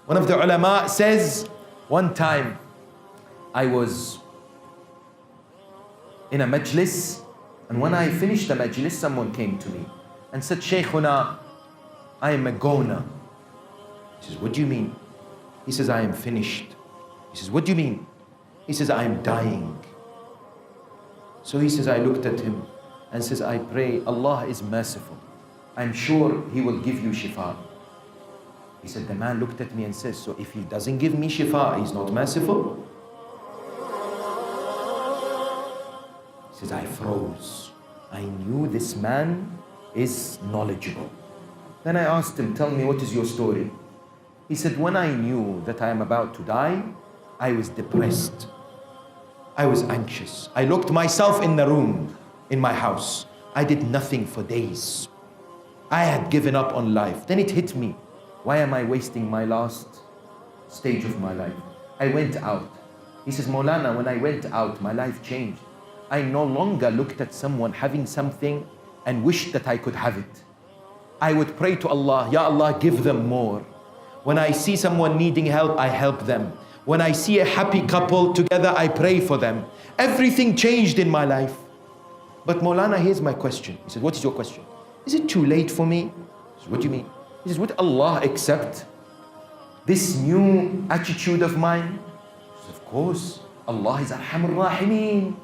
One of the ulama says, one time I was in a majlis, and when I finished the majlis, someone came to me and said, Shaykhuna, I am a goner. He says, what do you mean? He says, I am finished. He says, what do you mean? He says, I am dying. So he says, I looked at him and says, I pray, Allah is merciful. I'm sure He will give you shifa. He said, the man looked at me and says, so if He doesn't give me shifa, He's not merciful? He says, I froze. I knew this man is knowledgeable. Then I asked him, tell me, what is your story? He said, when I knew that I am about to die, I was depressed. I was anxious. I locked myself in the room in my house. I did nothing for days. I had given up on life. Then it hit me. Why am I wasting my last stage of my life? I went out. He says, Maulana, when I went out, my life changed. I no longer looked at someone having something and wished that I could have it. I would pray to Allah, Ya Allah, give them more. When I see someone needing help, I help them. When I see a happy couple together, I pray for them. Everything changed in my life. But Maulana, here's my question. He said, what is your question? Is it too late for me? I said, what do you mean? He says, would Allah accept this new attitude of mine? He says, of course. Allah is Arhamur Rahimeen.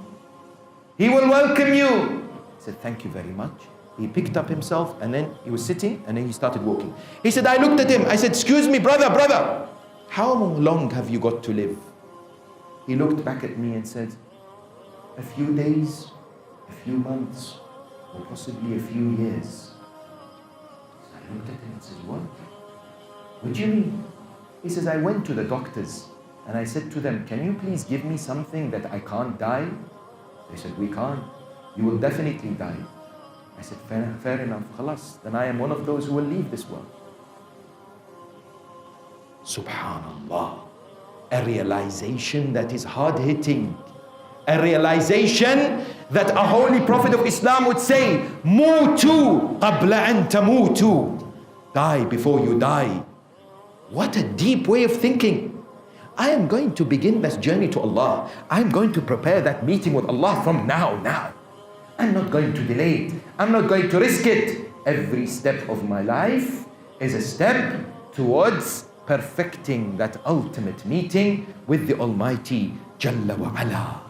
He will welcome you. He said, thank you very much. He picked up himself and then he was sitting and then he started walking. He said, I looked at him. I said, excuse me, brother. How long have you got to live? He looked back at me and said, a few days, a few months, or possibly a few years. So I looked at him and said, what? What do you mean? He says, I went to the doctors and I said to them, can you please give me something that I can't die? They said, we can't. You will definitely die. I said, fair enough, khalas. Then I am one of those who will leave this world. Subhanallah. A realization that is hard-hitting. A realization that a holy prophet of Islam would say, Mutu qabla an tamutu. Die before you die. What a deep way of thinking. I am going to begin this journey to Allah. I'm going to prepare that meeting with Allah from now. I'm not going to delay it. I'm not going to risk it. Every step of my life is a step towards perfecting that ultimate meeting with the Almighty Jalla wa Ala.